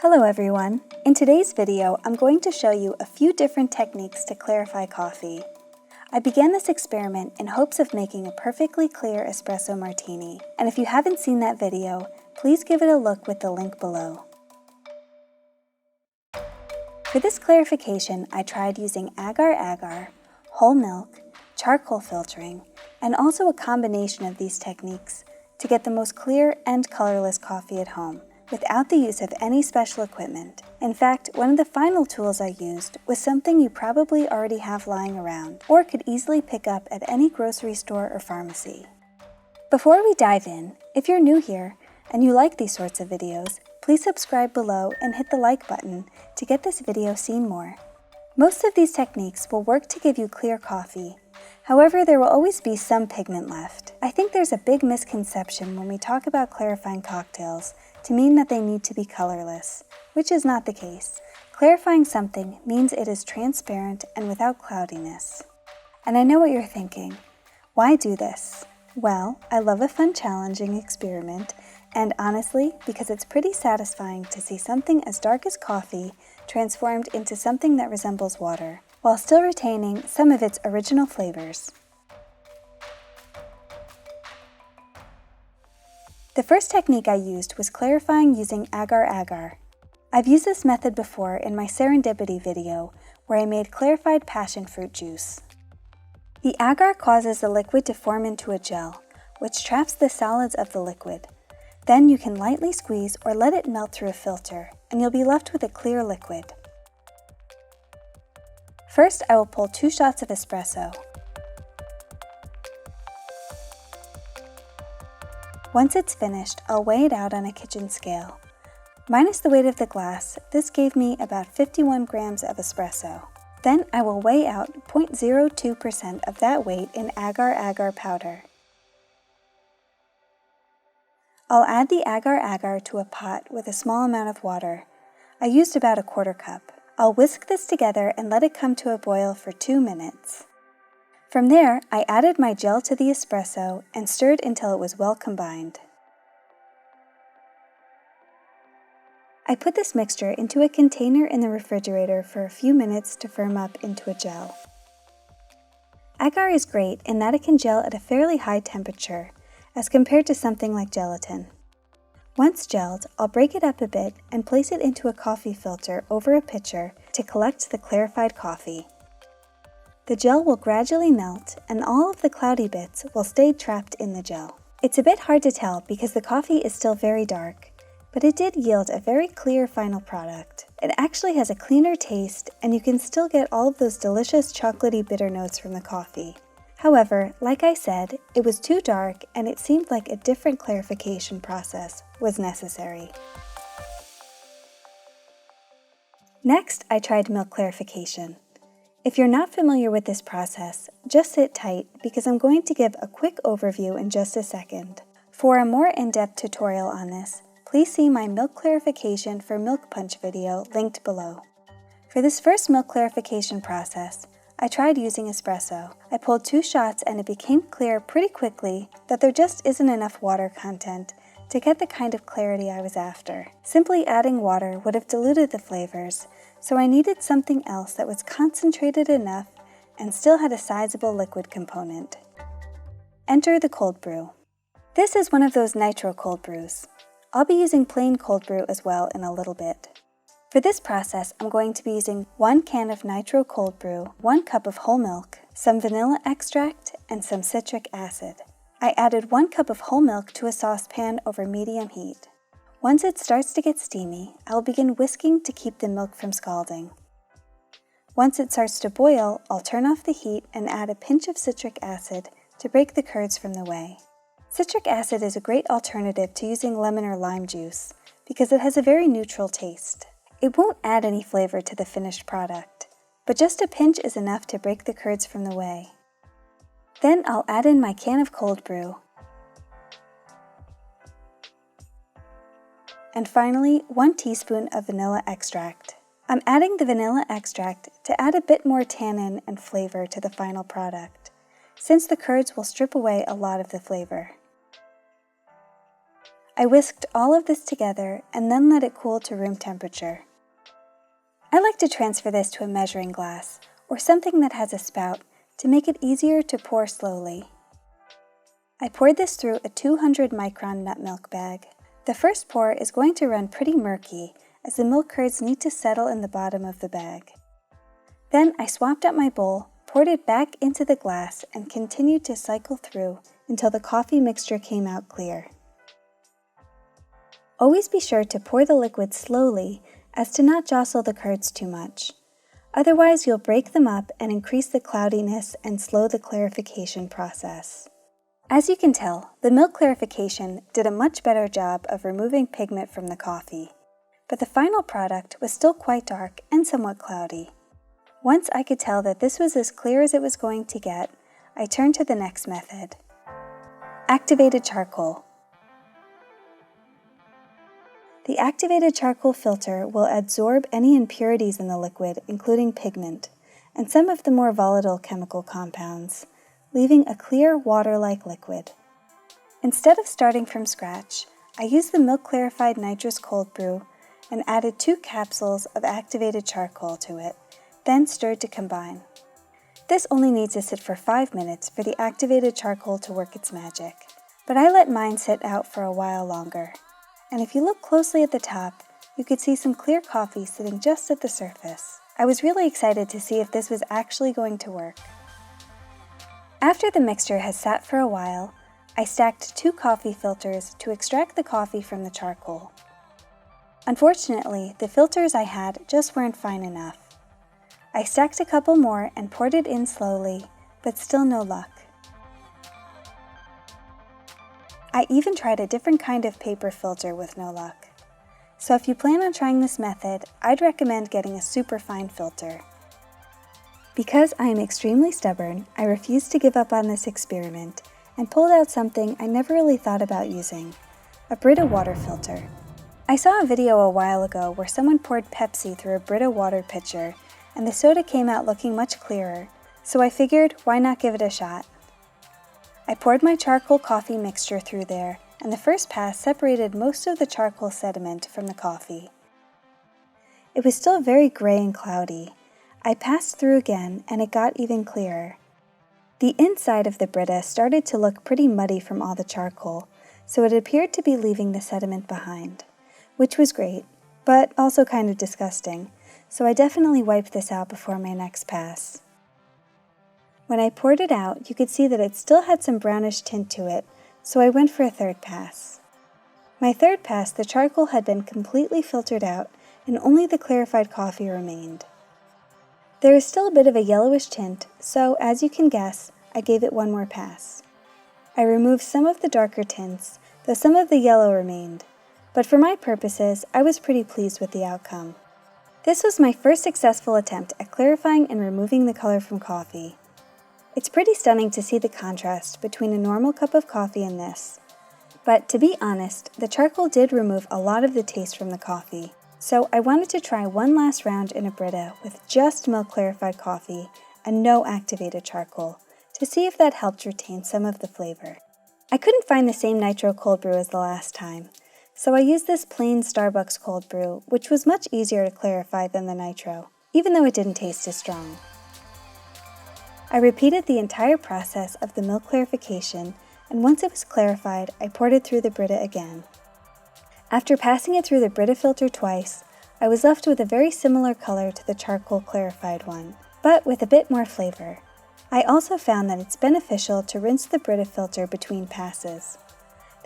Hello everyone! In today's video, I'm going to show you a few different techniques to clarify coffee. I began this experiment in hopes of making a perfectly clear espresso martini, and if you haven't seen that video, please give it a look with the link below. For this clarification, I tried using Agar Agar, whole milk, charcoal filtering, and also a combination of these techniques to get the most clear and colorless coffee at home, without the use of any special equipment. In fact, one of the final tools I used was something you probably already have lying around, or could easily pick up at any grocery store or pharmacy. Before we dive in, if you're new here and you like these sorts of videos, please subscribe below and hit the like button to get this video seen more. Most of these techniques will work to give you clear coffee. However, there will always be some pigment left. I think there's a big misconception when we talk about clarifying cocktails to mean that they need to be colorless, which is not the case. Clarifying something means it is transparent and without cloudiness. And I know what you're thinking. Why do this? Well, I love a fun, challenging experiment, and honestly, because it's pretty satisfying to see something as dark as coffee transformed into something that resembles water, while still retaining some of its original flavors. The first technique I used was clarifying using Agar Agar. I've used this method before in my Serendipity video, where I made clarified passion fruit juice. The agar causes the liquid to form into a gel, which traps the solids of the liquid. Then you can lightly squeeze or let it melt through a filter, and you'll be left with a clear liquid. First, I will pull 2 shots of espresso. Once it's finished, I'll weigh it out on a kitchen scale. Minus the weight of the glass, this gave me about 51 grams of espresso. Then I will weigh out 0.02% of that weight in Agar Agar powder. I'll add the Agar Agar to a pot with a small amount of water. I used about a 1/4 cup. I'll whisk this together and let it come to a boil for 2 minutes. From there, I added my gel to the espresso and stirred until it was well combined. I put this mixture into a container in the refrigerator for a few minutes to firm up into a gel. Agar is great in that it can gel at a fairly high temperature, as compared to something like gelatin. Once gelled, I'll break it up a bit and place it into a coffee filter over a pitcher to collect the clarified coffee. The gel will gradually melt, and all of the cloudy bits will stay trapped in the gel. It's a bit hard to tell because the coffee is still very dark, but it did yield a very clear final product. It actually has a cleaner taste, and you can still get all of those delicious chocolatey bitter notes from the coffee. However, like I said, it was too dark and it seemed like a different clarification process was necessary. Next, I tried milk clarification. If you're not familiar with this process, just sit tight because I'm going to give a quick overview in just a second. For a more in-depth tutorial on this, please see my milk clarification for milk punch video linked below. For this first milk clarification process, I tried using espresso. I pulled 2 shots and it became clear pretty quickly that there just isn't enough water content to get the kind of clarity I was after. Simply adding water would have diluted the flavors, so I needed something else that was concentrated enough and still had a sizable liquid component. Enter the cold brew. This is one of those nitro cold brews. I'll be using plain cold brew as well in a little bit. For this process, I'm going to be using 1 can of nitro cold brew, 1 cup of whole milk, some vanilla extract, and some citric acid. I added 1 cup of whole milk to a saucepan over medium heat. Once it starts to get steamy, I'll begin whisking to keep the milk from scalding. Once it starts to boil, I'll turn off the heat and add a pinch of citric acid to break the curds from the whey. Citric acid is a great alternative to using lemon or lime juice because it has a very neutral taste. It won't add any flavor to the finished product, but just a pinch is enough to break the curds from the whey. Then I'll add in my can of cold brew. And finally, 1 teaspoon of vanilla extract. I'm adding the vanilla extract to add a bit more tannin and flavor to the final product, since the curds will strip away a lot of the flavor. I whisked all of this together and then let it cool to room temperature. I like to transfer this to a measuring glass or something that has a spout to make it easier to pour slowly. I poured this through a 200 micron nut milk bag. The first pour is going to run pretty murky as the milk curds need to settle in the bottom of the bag. Then I swapped out my bowl, poured it back into the glass, and continued to cycle through until the coffee mixture came out clear. Always be sure to pour the liquid slowly as to not jostle the curds too much. Otherwise, you'll break them up and increase the cloudiness and slow the clarification process. As you can tell, the milk clarification did a much better job of removing pigment from the coffee, but the final product was still quite dark and somewhat cloudy. Once I could tell that this was as clear as it was going to get, I turned to the next method. Activated charcoal. The activated charcoal filter will absorb any impurities in the liquid, including pigment, and some of the more volatile chemical compounds, leaving a clear water-like liquid. Instead of starting from scratch, I used the milk clarified nitrous cold brew and added 2 capsules of activated charcoal to it, then stirred to combine. This only needs to sit for 5 minutes for the activated charcoal to work its magic, but I let mine sit out for a while longer. And if you look closely at the top, you could see some clear coffee sitting just at the surface. I was really excited to see if this was actually going to work. After the mixture has sat for a while, I stacked 2 coffee filters to extract the coffee from the charcoal. Unfortunately, the filters I had just weren't fine enough. I stacked a couple more and poured it in slowly, but still no luck. I even tried a different kind of paper filter with no luck. So if you plan on trying this method, I'd recommend getting a super fine filter. Because I am extremely stubborn, I refused to give up on this experiment and pulled out something I never really thought about using, a Brita water filter. I saw a video a while ago where someone poured Pepsi through a Brita water pitcher and the soda came out looking much clearer, so I figured why not give it a shot. I poured my charcoal coffee mixture through there, and the first pass separated most of the charcoal sediment from the coffee. It was still very gray and cloudy. I passed through again, and it got even clearer. The inside of the Brita started to look pretty muddy from all the charcoal, so it appeared to be leaving the sediment behind, which was great, but also kind of disgusting, so I definitely wiped this out before my next pass. When I poured it out, you could see that it still had some brownish tint to it, so I went for a third pass. My third pass, the charcoal had been completely filtered out and only the clarified coffee remained. There is still a bit of a yellowish tint, so as you can guess, I gave it one more pass. I removed some of the darker tints, though some of the yellow remained, but for my purposes, I was pretty pleased with the outcome. This was my first successful attempt at clarifying and removing the color from coffee. It's pretty stunning to see the contrast between a normal cup of coffee and this. But to be honest, the charcoal did remove a lot of the taste from the coffee, so I wanted to try one last round in a Brita with just milk clarified coffee and no activated charcoal to see if that helped retain some of the flavor. I couldn't find the same nitro cold brew as the last time, so I used this plain Starbucks cold brew, which was much easier to clarify than the nitro, even though it didn't taste as strong. I repeated the entire process of the milk clarification, and once it was clarified, I poured it through the Brita again. After passing it through the Brita filter twice, I was left with a very similar color to the charcoal clarified one, but with a bit more flavor. I also found that it's beneficial to rinse the Brita filter between passes.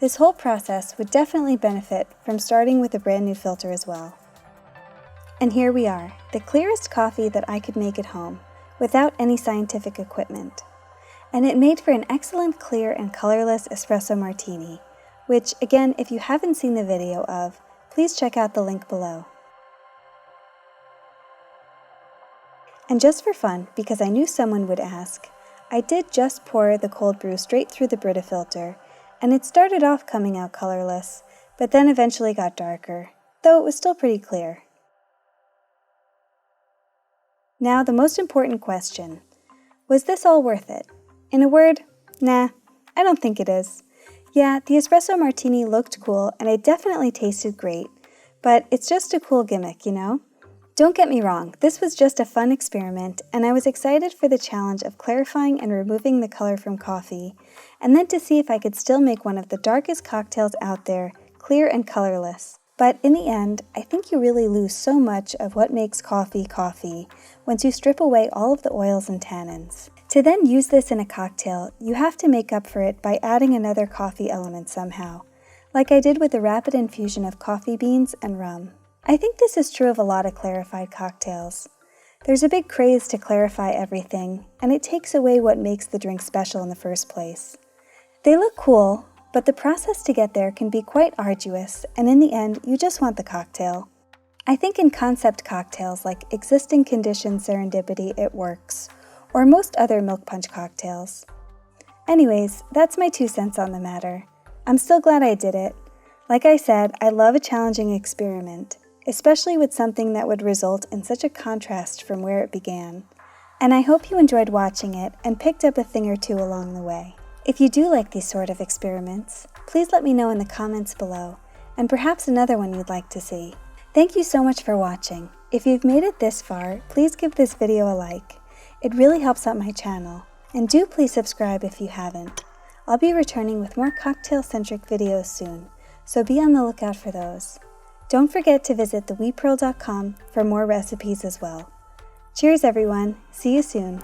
This whole process would definitely benefit from starting with a brand new filter as well. And here we are, the clearest coffee that I could make at home, without any scientific equipment. And it made for an excellent clear and colorless espresso martini, which, again, if you haven't seen the video of, please check out the link below. And just for fun, because I knew someone would ask, I did just pour the cold brew straight through the Brita filter, and it started off coming out colorless, but then eventually got darker, though it was still pretty clear. Now, the most important question. Was this all worth it? In a word, nah, I don't think it is. Yeah, the espresso martini looked cool and it definitely tasted great, but it's just a cool gimmick, you know? Don't get me wrong, this was just a fun experiment, and I was excited for the challenge of clarifying and removing the color from coffee, and then to see if I could still make one of the darkest cocktails out there, clear and colorless. But in the end, I think you really lose so much of what makes coffee coffee once you strip away all of the oils and tannins. To then use this in a cocktail, you have to make up for it by adding another coffee element somehow, like I did with the rapid infusion of coffee beans and rum. I think this is true of a lot of clarified cocktails. There's a big craze to clarify everything, and it takes away what makes the drink special in the first place. They look cool, but the process to get there can be quite arduous, and in the end, you just want the cocktail. I think in concept cocktails like Existing Conditions Serendipity it works, or most other milk punch cocktails. Anyways, that's my 2 cents on the matter. I'm still glad I did it. Like I said, I love a challenging experiment, especially with something that would result in such a contrast from where it began. And I hope you enjoyed watching it and picked up a thing or two along the way. If you do like these sort of experiments, please let me know in the comments below, and perhaps another one you'd like to see. Thank you so much for watching. If you've made it this far, please give this video a like. It really helps out my channel, and do please subscribe if you haven't. I'll be returning with more cocktail-centric videos soon, so be on the lookout for those. Don't forget to visit theweepearl.com for more recipes as well. Cheers everyone, see you soon.